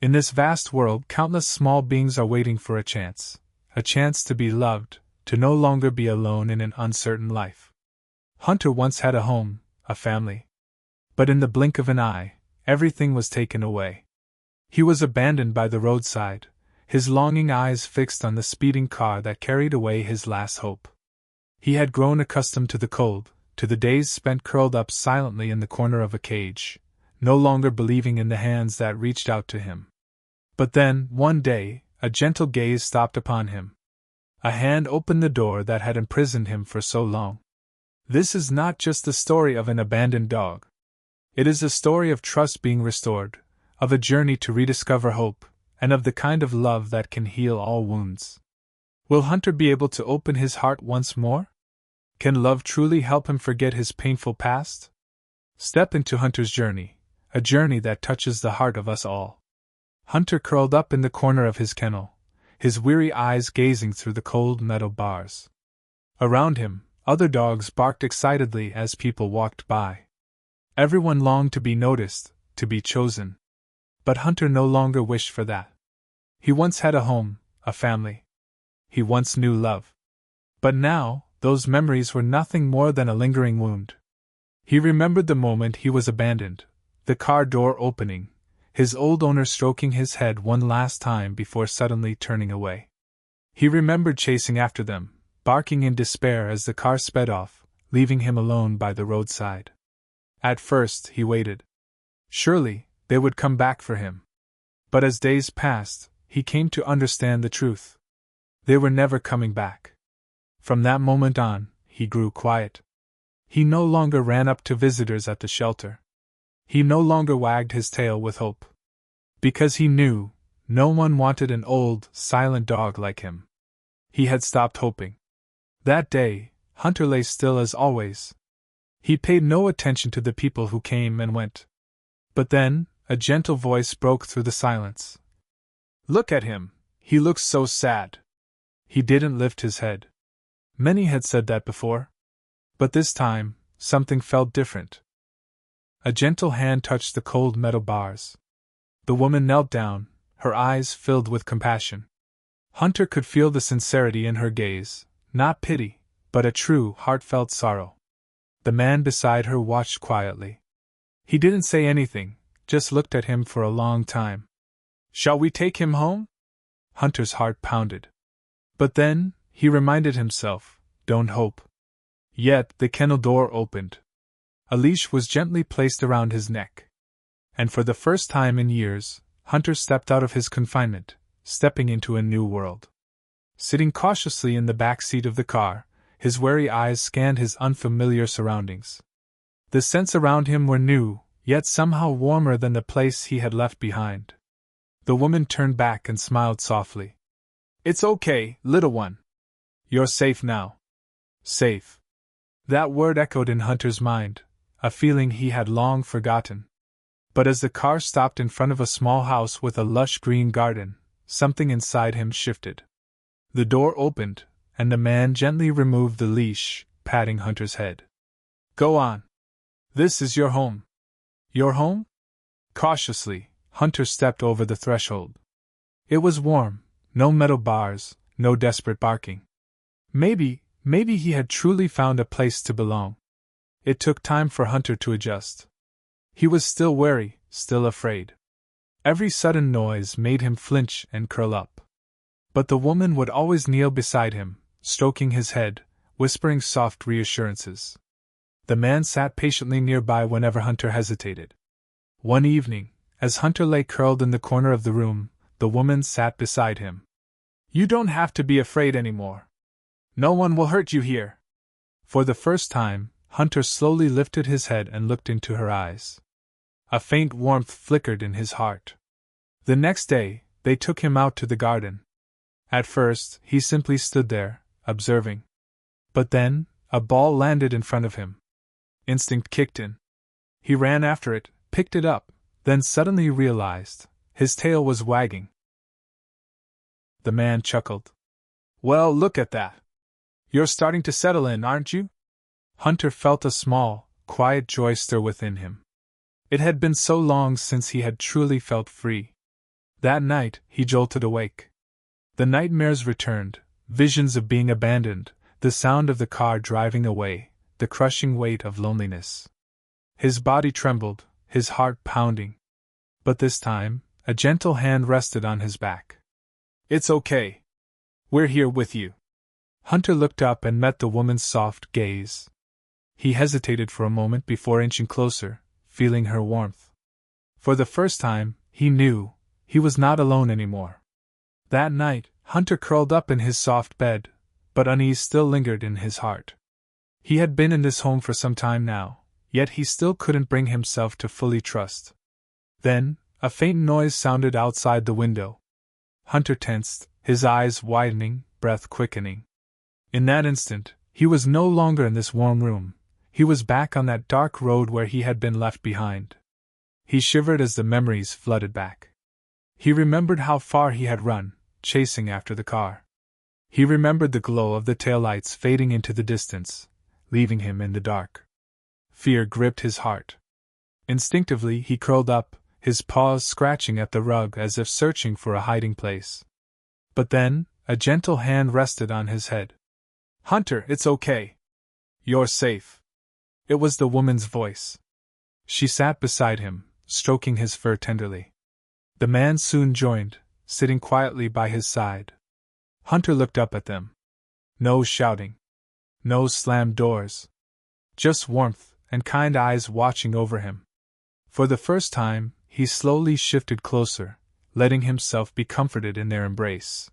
In this vast world, countless small beings are waiting for a chance to be loved, to no longer be alone in an uncertain life. Hunter once had a home, a family. But in the blink of an eye, everything was taken away. He was abandoned by the roadside, his longing eyes fixed on the speeding car that carried away his last hope. He had grown accustomed to the cold, to the days spent curled up silently in the corner of a cage, no longer believing in the hands that reached out to him. But then, one day, a gentle gaze stopped upon him. A hand opened the door that had imprisoned him for so long. This is not just the story of an abandoned dog. It is a story of trust being restored, of a journey to rediscover hope, and of the kind of love that can heal all wounds. Will Hunter be able to open his heart once more? Can love truly help him forget his painful past? Step into Hunter's journey, a journey that touches the heart of us all. Hunter curled up in the corner of his kennel, his weary eyes gazing through the cold metal bars. Around him, other dogs barked excitedly as people walked by. Everyone longed to be noticed, to be chosen. But Hunter no longer wished for that. He once had a home, a family. He once knew love. But now, those memories were nothing more than a lingering wound. He remembered the moment he was abandoned, the car door opening, his old owner stroking his head one last time before suddenly turning away. He remembered chasing after them, barking in despair as the car sped off, leaving him alone by the roadside. At first, he waited. Surely, they would come back for him. But as days passed, he came to understand the truth. They were never coming back. From that moment on, he grew quiet. He no longer ran up to visitors at the shelter. He no longer wagged his tail with hope. Because he knew, no one wanted an old, silent dog like him. He had stopped hoping. That day, Hunter lay still as always. He paid no attention to the people who came and went. But then, a gentle voice broke through the silence. "Look at him, he looks so sad." He didn't lift his head. Many had said that before. But this time, something felt different. A gentle hand touched the cold metal bars. The woman knelt down, her eyes filled with compassion. Hunter could feel the sincerity in her gaze, not pity, but a true, heartfelt sorrow. The man beside her watched quietly. He didn't say anything, just looked at him for a long time. "Shall we take him home?" Hunter's heart pounded. But then, he reminded himself, don't hope. Yet, the kennel door opened. A leash was gently placed around his neck. And for the first time in years, Hunter stepped out of his confinement, stepping into a new world. Sitting cautiously in the back seat of the car, his wary eyes scanned his unfamiliar surroundings. The scents around him were new, yet somehow warmer than the place he had left behind. The woman turned back and smiled softly. "It's okay, little one. You're safe now." Safe. That word echoed in Hunter's mind, a feeling he had long forgotten. But as the car stopped in front of a small house with a lush green garden, something inside him shifted. The door opened, and the man gently removed the leash, patting Hunter's head. "Go on. This is your home." "Your home?" Cautiously, Hunter stepped over the threshold. It was warm, no metal bars, no desperate barking. Maybe he had truly found a place to belong. It took time for Hunter to adjust. He was still wary, still afraid. Every sudden noise made him flinch and curl up. But the woman would always kneel beside him, stroking his head, whispering soft reassurances. The man sat patiently nearby whenever Hunter hesitated. One evening, as Hunter lay curled in the corner of the room, the woman sat beside him. "You don't have to be afraid anymore. No one will hurt you here." For the first time, Hunter slowly lifted his head and looked into her eyes. A faint warmth flickered in his heart. The next day, they took him out to the garden. At first, he simply stood there, observing. But then, a ball landed in front of him. Instinct kicked in. He ran after it, picked it up, then suddenly realized his tail was wagging. The man chuckled. "Well, look at that. You're starting to settle in, aren't you?" Hunter felt a small, quiet joy stir within him. It had been so long since he had truly felt free. That night, he jolted awake. The nightmares returned, visions of being abandoned, the sound of the car driving away, the crushing weight of loneliness. His body trembled, his heart pounding. But this time, a gentle hand rested on his back. "It's okay. We're here with you." Hunter looked up and met the woman's soft gaze. He hesitated for a moment before inching closer, feeling her warmth. For the first time, he knew he was not alone anymore. That night, Hunter curled up in his soft bed, but unease still lingered in his heart. He had been in this home for some time now, yet he still couldn't bring himself to fully trust. Then, a faint noise sounded outside the window. Hunter tensed, his eyes widening, breath quickening. In that instant, he was no longer in this warm room. He was back on that dark road where he had been left behind. He shivered as the memories flooded back. He remembered how far he had run, chasing after the car. He remembered the glow of the taillights fading into the distance, leaving him in the dark. Fear gripped his heart. Instinctively, he curled up, his paws scratching at the rug as if searching for a hiding place. But then, a gentle hand rested on his head. "Hunter, it's okay. You're safe." It was the woman's voice. She sat beside him, stroking his fur tenderly. The man soon joined, sitting quietly by his side. Hunter looked up at them. No shouting. No slammed doors. Just warmth and kind eyes watching over him. For the first time, he slowly shifted closer, letting himself be comforted in their embrace.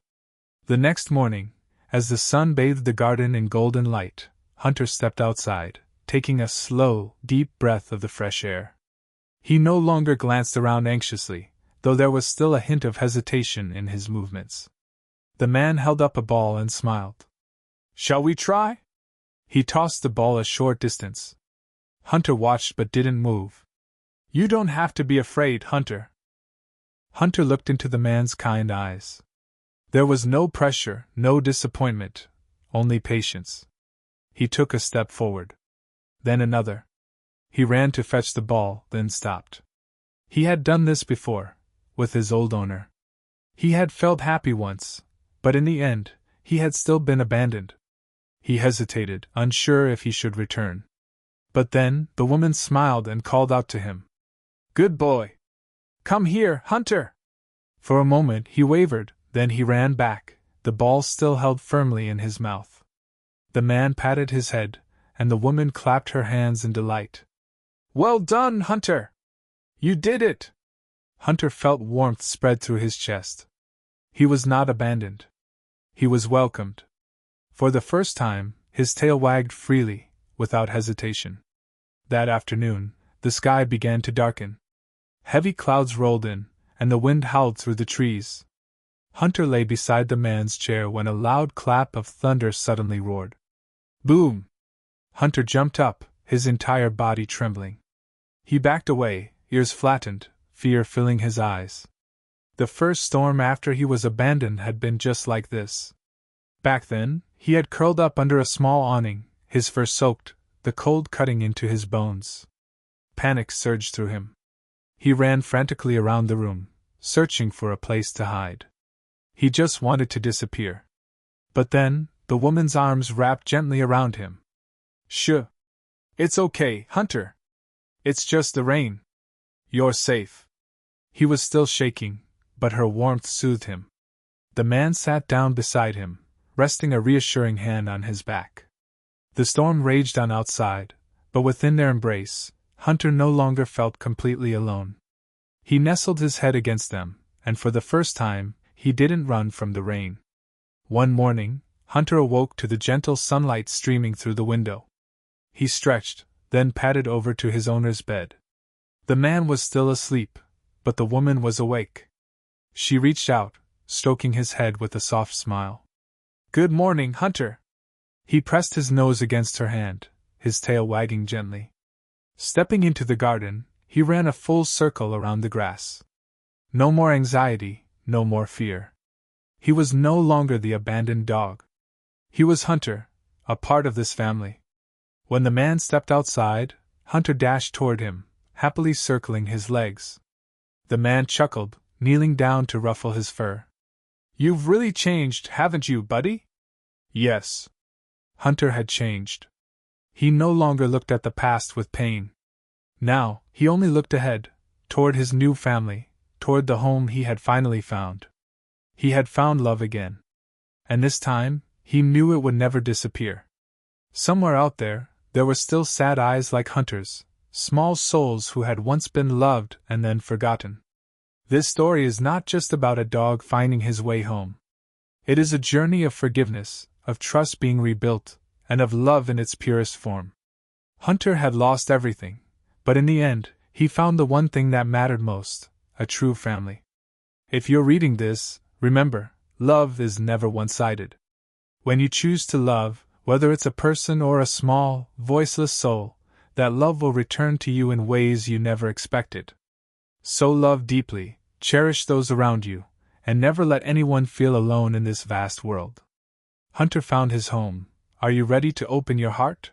The next morning, as the sun bathed the garden in golden light, Hunter stepped outside, taking a slow, deep breath of the fresh air. He no longer glanced around anxiously, though there was still a hint of hesitation in his movements. The man held up a ball and smiled. "Shall we try?" He tossed the ball a short distance. Hunter watched but didn't move. "You don't have to be afraid, Hunter." Hunter looked into the man's kind eyes. There was no pressure, no disappointment, only patience. He took a step forward. Then another. He ran to fetch the ball, then stopped. He had done this before, with his old owner. He had felt happy once, but in the end, he had still been abandoned. He hesitated, unsure if he should return. But then, the woman smiled and called out to him. "Good boy! Come here, Hunter!" For a moment he wavered, then he ran back, the ball still held firmly in his mouth. The man patted his head, and the woman clapped her hands in delight. "Well done, Hunter! You did it!" Hunter felt warmth spread through his chest. He was not abandoned. He was welcomed. For the first time, his tail wagged freely, without hesitation. That afternoon, the sky began to darken. Heavy clouds rolled in, and the wind howled through the trees. Hunter lay beside the man's chair when a loud clap of thunder suddenly roared. Boom! Hunter jumped up, his entire body trembling. He backed away, ears flattened, fear filling his eyes. The first storm after he was abandoned had been just like this. Back then, he had curled up under a small awning, his fur soaked, the cold cutting into his bones. Panic surged through him. He ran frantically around the room, searching for a place to hide. He just wanted to disappear. But then, the woman's arms wrapped gently around him. "Shh! It's okay, Hunter. It's just the rain. You're safe." He was still shaking, but her warmth soothed him. The man sat down beside him, resting a reassuring hand on his back. The storm raged on outside, but within their embrace, Hunter no longer felt completely alone. He nestled his head against them, and for the first time, he didn't run from the rain. One morning, Hunter awoke to the gentle sunlight streaming through the window. He stretched, then padded over to his owner's bed. The man was still asleep, but the woman was awake. She reached out, stroking his head with a soft smile. "Good morning, Hunter." He pressed his nose against her hand, his tail wagging gently. Stepping into the garden, he ran a full circle around the grass. No more anxiety, no more fear. He was no longer the abandoned dog. He was Hunter, a part of this family. When the man stepped outside, Hunter dashed toward him, happily circling his legs. The man chuckled, kneeling down to ruffle his fur. "You've really changed, haven't you, buddy?" Yes. Hunter had changed. He no longer looked at the past with pain. Now, he only looked ahead, toward his new family, toward the home he had finally found. He had found love again. And this time, he knew it would never disappear. Somewhere out there were still sad eyes like Hunter's, small souls who had once been loved and then forgotten. This story is not just about a dog finding his way home. It is a journey of forgiveness, of trust being rebuilt, and of love in its purest form. Hunter had lost everything, but in the end, he found the one thing that mattered most: a true family. If you're reading this, remember, love is never one-sided. When you choose to love, whether it's a person or a small, voiceless soul, that love will return to you in ways you never expected. So love deeply, cherish those around you, and never let anyone feel alone in this vast world. Hunter found his home. Are you ready to open your heart?